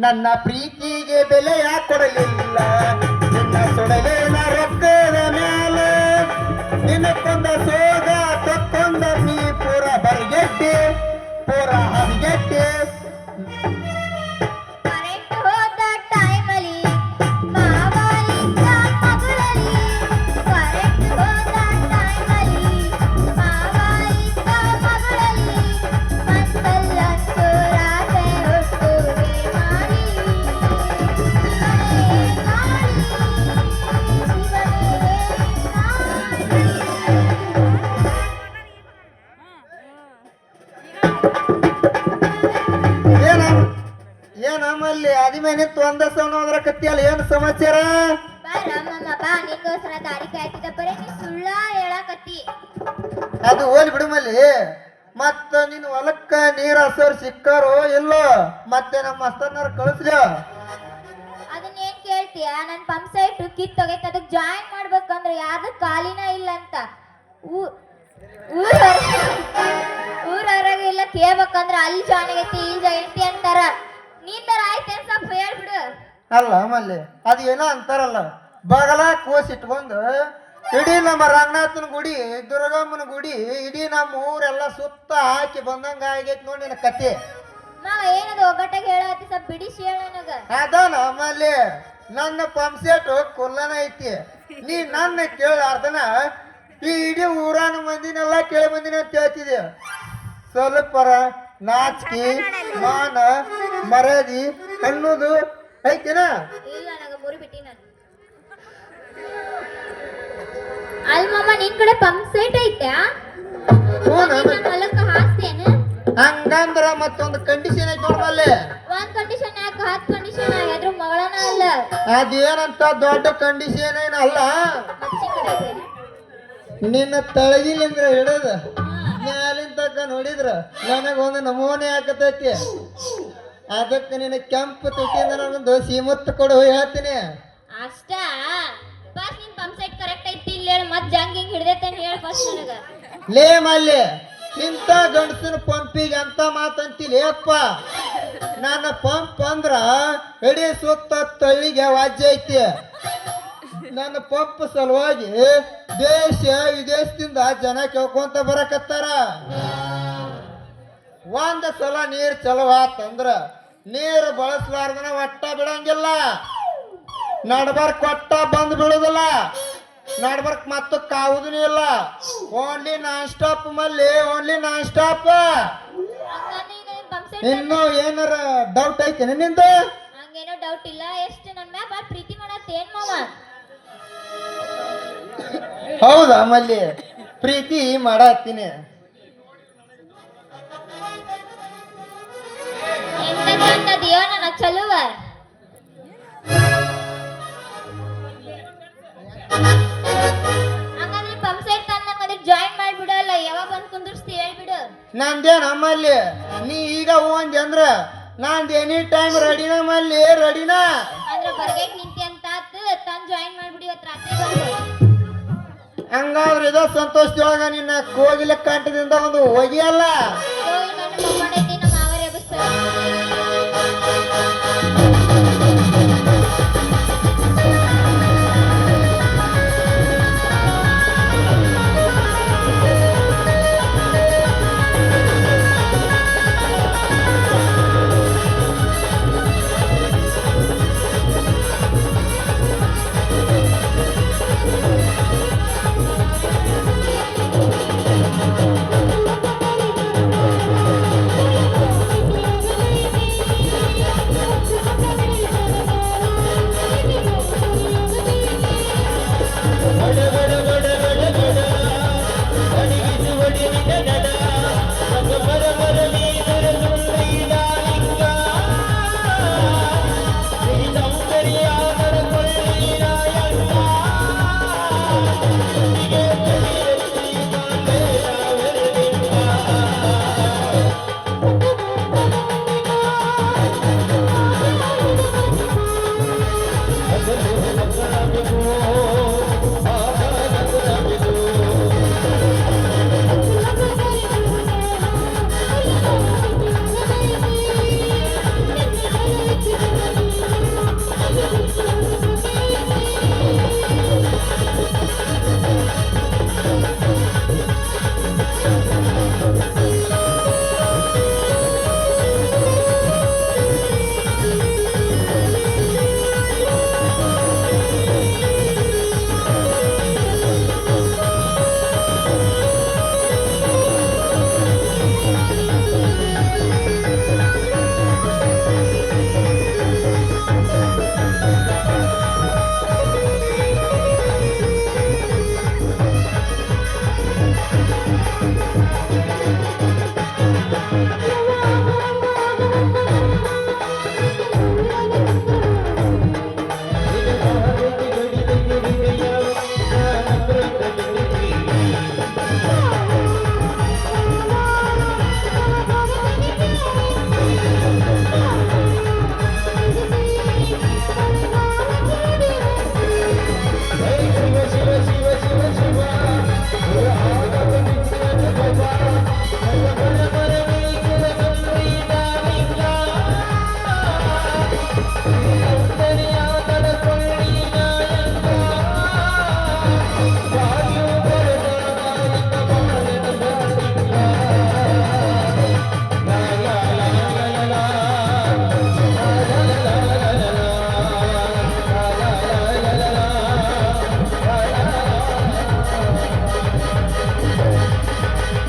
ನನ್ನ ಪ್ರೀತಿಗೆ ಬೆಲೆಯ ಕೊಡಲಿಲ್ಲ ನಿನ್ನ ಸೊಡಲಿನ ರೊಕ್ಕದ ಮ್ಯಾಲ ನಿನಕೊಂದ ಸೋಗ ತಕ್ಕೊಂದ ನೀ ಪೂರ ಬರಿಗೆಟ್ಟಿ ಪೂರ ಹರಿಗೆಟ್ಟಿ ನಮ್ಮಲ್ಲಿ ಆದಿಮೇಲೆ ಒಂದ ಸೌನ ಹೋದ್ರ ಕತ್ತಿಯಲ್ಲ ಏನು ಸಮಾಚಾರ ಅದು ಹೋಲಿ ಬಿಡುಮಲ್ಲಿ ಮತ್ತ ನಿನ್ ಹೊಲಕ್ಕ ನೀರ್ ಹಸೋರ್ ಸಿಕ್ಕಾರೋ ಇಲ್ಲೋ ಮತ್ತೆ ನಮ್ಮ ಮಸ್ತನಾರ ಕಳಿಸ್ಲ ಅದನ್ನೇನ್ ಕೇಳ್ತೀಯ ನನ್ ಪಂಪ್ ಸೈಟ್ ಕಿತ್ ತೊಗೈತ್ ಅದಕ್ ಜಾಯಿನ್ ಮಾಡ್ಬೇಕಂದ್ರೆ ಯಾವ್ದು ಖಾಲಿನ ಇಲ್ಲ ಅಂತ ಊರವರಾಗ ಇಲ್ಲ ಕೇಳ್ಬೇಕಂದ್ರ ಅಲ್ಲಿ ಜಾಯಿನ್ ಆಗೈತಿ ಇಲ್ಲಿ ಜಾಯಿನ್ ಅಂತಾರ ನೀಂದರ ಆಯ್ತೇನ್ ಸ್ವಲ್ಪ ಹೇಳ್ಬಿಡು ಅಲ್ಲ ಮಲ್ಲಿ ಅದು ಏನೋ ಅಂತಾರಲ್ಲ ಬಗಲ ಕೋಸ್ ಇಟ್ಕೊಂಡು ಇಡೀ ನಮ್ಮ ರಂಗನಾಥನ ಗುಡಿ ದುರ್ಗಮ್ಮನ ಗುಡಿ ಇಡೀ ನಮ್ಮ ಊರೆಲ್ಲ ಸುತ್ತ ಹಾಕಿ ಬಂದಂಗ ಆಗೈತಿ ನೋಡಿ ನಿನ್ನ ಕತೆ ಮಾವ ಏನದು ಒಗ್ಗಟ್ಟಾಗ ಹೇಳತ್ತಿ ಸ್ವಲ್ಪ ಬಿಡಿಸಿ ಹೇಳ ನನಗ ಅದ ನಮ್ಮಲ್ಲಿ ನನ್ನ ಪಂಪ್ ಸೆಟ್ ಕುಲ್ಲನ ಐತಿ ನೀ ನನ್ನ ಕೇಳಾರ್ದನ ಈ ಇಡೀ ಊರಾನ ಮಂದಿನೆಲ್ಲ ಕೇಳಿ ಬಂದಿನ ಅಂತ ಹೇಳ್ತಿದ್ಯ ಸ್ವಲ್ಪರ ನಾಚಿಕೆ ಮಾನ ಮರ್ಯಾದಿ ಅನ್ನೋದು ಐತಿನ ಇಲ್ಲ ನನಗ ಮುರಿ ಬಿಟ್ಟಿ ನಾನು ಅಲ್ ಮಾಮ ನಿನ್ ಕಡೆ ಪಂಪ್ ಸೆಟ್ ಐತೆ ಹೊಲಕ್ಕ ಹಾಕ್ತೇನೆ ಹಂಗಂದ್ರ ಮತ್ತೊಂದು ಕಂಡೀಷನ್ ಐತಿ ನೋಡ್ಬಲ್ಲೆ ಒಂದ್ ಕಂಡೀಷನ್ ಯಾಕೆ 10 ಕಂಡೀಷನ್ ಅದ್ರ ಮಗಳನ ಅಲ್ಲ ಅದೇನಂತ ದೊಡ್ಡ ಕಂಡೀಷನ್ ಏನಲ್ಲ ನಿನ್ನ ತಳಗಿಲಿಂದ್ರ ಹಿಡದ ಮ್ಯಾಲಿನ ತಕ್ಕ ನೋಡಿದ್ರ ನನಗೊಂದು ನಮೂನೆ ಹಾಕತೈತಿ ಅದಕ್ಕೆ ನಿನ್ನ ಕೆಂಪು ತುಟಿಯಿಂದ ನನಗೊಂದು ಸೀಮತ್ತು ಕೊಡು ಹೇಳ್ತೀನಿ ಅಷ್ಟ ಬಸ್ ನಿನ್ ಪಂಪ್ ಸೆಟ್ ಕರೆಕ್ಟ್ ಐತಿ ಇಲ್ಲ ಹೇಳ ಮತ್ ಜಂಗ್ ಹಿಂಗ್ ಹಿಡ್ದೈತೇನ್ ಹೇಳ ಫಸ್ಟ್ ನನಗ ಲೇ ಮಲ್ಲಿ ಇಂಥ ಗಂಡಸಿನ ಪಂಪಿಗೆ ಅಂತ ಮಾತಂತಿಲ್ಲ ಅಪ್ಪ ನನ್ನ ಪಂಪ್ ಅಂದ್ರ ಇಡೀ ಸುತ್ತ ತಳ್ಳಿಗೆ ವಾಜ್ಯ ಐತಿ ನನ್ನ ಪಂಪ್ ಸಲುವಾಗಿ ದೇಶ ವಿದೇಶದಿಂದ ಜನ ಕೇಳ್ಕೊಂತ ಬರಕತ್ತಾರ ಒಂದ್ ಸಲ ನೀರ್ ಚಲೋ ಆತಂದ್ರ ನೀರು ಬಳಸಲಾರ್ದನ ಒಟ್ಟ ಬಿಡಂಗಿಲ್ಲ ನಡ್ಬರ್ಕ್ ಒಟ್ಟ ಬಂದ್ ಬಿಡುದಿಲ್ಲ ನಡ್ಬರ್ಕ್ ಮತ್ತು ಕಾವುದೂ ಇಲ್ಲ ಓನ್ಲಿ ನಾನ್ ಸ್ಟಾಪ್ ಮಲ್ಲಿ ಓನ್ಲಿ ನಾನ್ ಸ್ಟಾಪ್ ಇನ್ನು ಏನಾರ ಡೌಟ್ ಐತೆ ನಿಂದ ಹಂಗೇನೋ ಡೌಟ್ ಇಲ್ಲ ಎಷ್ಟು ನನ್ನ ಮ್ಯಾಲ ಬಾಳ ಪ್ರೀತಿ ಮಾಡತ್ತೆ ಏನ್ ಮಾವ ಹೌದಾ ಮಲ್ಲಿ ಪ್ರೀತಿ ಮಾಡತ್ತೀನಿ ಎಂತದಿಯೋ ನನ್ನ ಚಲುವ ಹಂಗಂದ್ರೆ ಪಂಪ್ ಸೆಟ್ ತಂದ ಅದಕ್ಕೆ ಜಾಯಿನ್ ಮಾಡ್ಬಿಡಲ್ಲ ಯಾವಾಗ ಬಂದು ಕುಂದಿರ್ಸ್ತಿ ಹೇಳ್ಬಿಡು ನಂದೇನ್ ಅಮ್ಮಲ್ಲಿ ನೀ ಈಗ ಹೋಗಿ ಅಂದ್ರ ನಂದು ಎನಿ ಟೈಮ್ ರೆಡಿನ ಮಲ್ಲಿ ರೆಡಿನ ಅಂದ್ರೆ ಬರ್ಗೈಟ್ ನಿಂತಿ ಅಂತ ತಂದು ಜಾಯಿನ್ ಮಾಡ್ಬಿಡಿ ಇವತ್ತು ರಾತ್ರಿ ಬಂದು ಹಂಗಾದ್ರೆ ಇದ ಸಂತೋಷದೊಳಗ ನಿನ್ನ ಕೋಗಿಲ ಕಂಠದಿಂದ ಒಂದು ಹೋಗಿಯಲ್ಲ